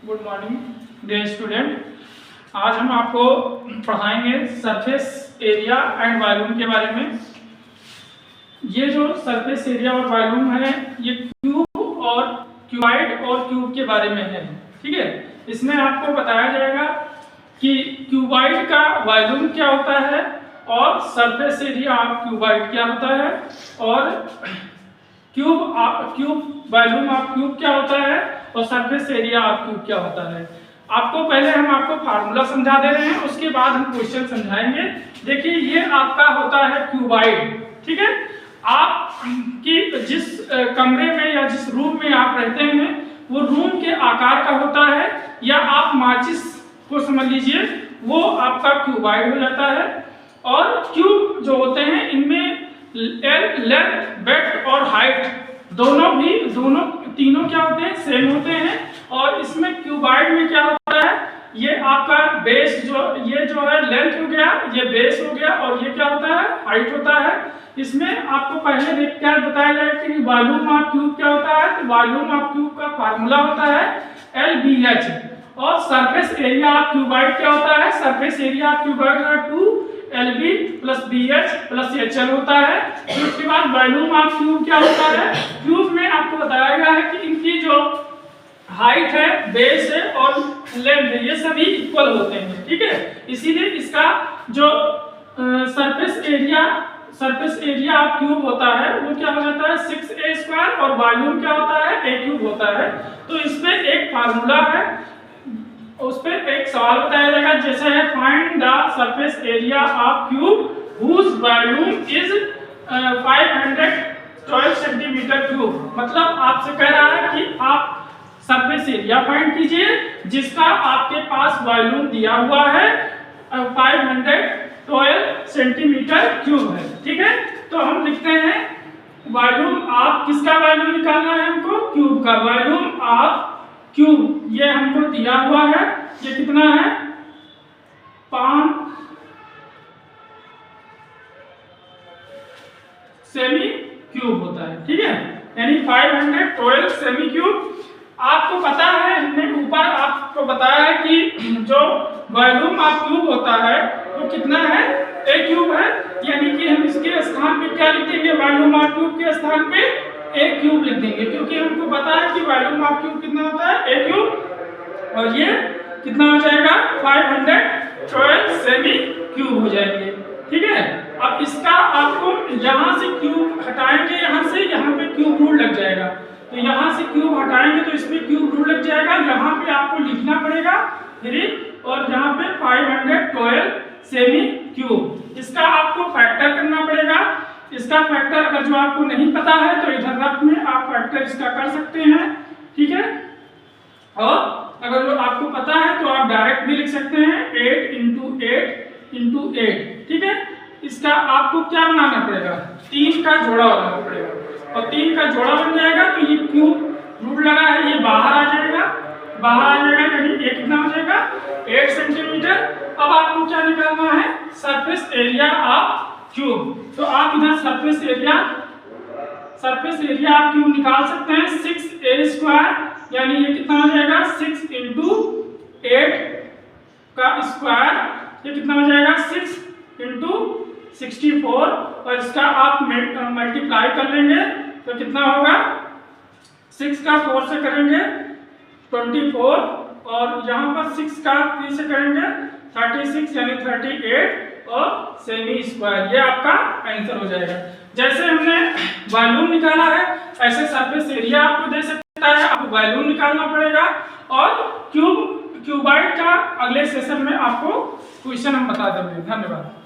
Good morning dear student. आज हम आपको पढ़ाएंगे सरफेस एरिया एंड वॉल्यूम के बारे में। ये जो सरफेस एरिया और वॉल्यूम है ये क्यूब और क्यूबाइड और क्यूब के बारे में है, ठीक है। इसमें आपको बताया जाएगा कि क्यूबाइड का वॉल्यूम क्या होता है और सरफेस एरिया ऑफ क्यूबाइड क्या होता है और क्यूब वॉल्यूम ऑफ क्यूब क्या होता है और सरफेस एरिया ऑफ क्यूब क्या होता है। आपको पहले हम आपको फार्मूला समझा दे रहे हैं, उसके बाद हम क्वेश्चन समझाएंगे। देखिए ये आपका होता है क्यूबाइड, ठीक है। आप की जिस कमरे में या जिस रूम में आप रहते हैं वो रूम के आकार का होता है, या आप माचिस को समझ लीजिए, वो आपका क्यूबाइड हो जाता है। और क्यूब जो होते हैं इनमें लेंथ, ब्रेड्थ और हाइट दोनों तीनों क्या होते हैं, सेम होते हैं। और इसमें क्यूबाइड में क्या होता है, ये आपका बेस ये जो है लेंथ हो गया, ये बेस हो गया, और ये क्या होता है, हाइट होता है। इसमें आपको पहले देख क्या बताया जाए कि वॉल्यूम ऑफ क्यूब क्या होता है। तो वॉल्यूम ऑफ क्यूब का फार्मूला होता है LBH। और सरफेस एरिया ऑफ क्यूबाइड क्या होता है, सरफेस एरिया ऑफ क्यूबाइड का 2LB + BH + HL होता है। फिर उसके बाद वॉल्यूम ऑफ क्यूब क्या होता है, क्यूब में आपको बताया गया है कि इनकी जो हाइट है, बेस है और लेंथ है, ये सभी इक्वल होते हैं, ठीक है। इसीलिए इसका जो सरफेस एरिया ऑफ क्यूब होता है वो क्या हो जाता है 6a² और वॉल्यूम क्या होता है a³ होता है। तो इसमें एक फार्मूला है, उस पर एक सवाल बताया जाएगा, जैसे है find the surface area of cube whose volume is 512 centimetre cube. मतलब आपसे कह रहा है कि आप सरफेस एरिया फाइंड कीजिए जिसका आपके पास वॉल्यूम दिया हुआ है 512 सेंटीमीटर क्यूब है, ठीक है। तो हम लिखते हैं वॉल्यूम ऑफ किसका वॉल्यूम निकालना है हमको, क्यूब का वॉल्यूम ऑफ क्यूब। ये हमको दिया हुआ है, ये कितना है 5 सेमी क्यूब होता है, ठीक है, यानी 512 सेमी क्यूब। आपको पता है, हमने ऊपर आपको बताया है कि जो वॉल्यूम ऑफ क्यूब होता है वो कितना है, a³ है। यानी कि हम इसके स्थान पे क्या लिख देंगे, वॉल्यूम ऑफ क्यूब के स्थान पे a³ लिख देंगे, क्योंकि हमको पता है कि वॉल्यूम ऑफ क्यूब कितना होता है a³, और ये कितना हो जाएगा 512 सेमी क्यूब हो जाएंगे, ठीक है। अब इसका आपको यहाँ से क्यूब हटाएंगे, यहाँ से यहाँ पे क्यूब रूल लग जाएगा। तो यहाँ से क्यूब हटाएंगे तो इसमें क्यूब रूल लग जाएगा, यहाँ पे आपको लिखना पड़ेगा 3 और यहाँ पे 512 सेमी क्यूब। इसका आपको फैक्टर करना पड़ेगा। इसका फैक्टर अगर जो आपको नहीं पता है तो इधर रफ में आप फैक्टर इसका कर सकते हैं, ठीक है। और अगर जो आपको पता है तो आप डायरेक्ट भी लिख सकते हैं 8 × 8 × 8, ठीक है। इसका आपको क्या बनाना पड़ेगा, 3 का जोड़ा बनाना पड़ेगा, और 3 का जोड़ा बन जाएगा तो ये क्यूब रूल लगा है, ये बाहर आ जाएगा, यानी ये कितना हो जाएगा 8 सेंटीमीटर। अब आपको क्या निकालना है, सरफेस एरिया ऑफ क्यूब। तो आप इधर सरफेस एरिया आप क्यूब निकाल सकते हैं 6a², यानी ये कितना हो जाएगा 6 × 8 का स्क्वायर, ये कितना हो जाएगा 6 × 64, और इसका आप मल्टीप्लाई कर लेंगे तो कितना होगा 6 का 4 से करेंगे 24, और यहाँ पर 6 का 3 से करेंगे 36 यानी 38 और सेमी स्क्वायर। ये आपका आंसर हो जाएगा। जैसे हमने वॉल्यूम निकाला है ऐसे सरफेस एरिया आपको दे सकता है, आपको वॉल्यूम निकालना पड़ेगा। और क्यूबाइड का अगले सेशन में आपको क्वेश्चन हम बता देंगे। धन्यवाद।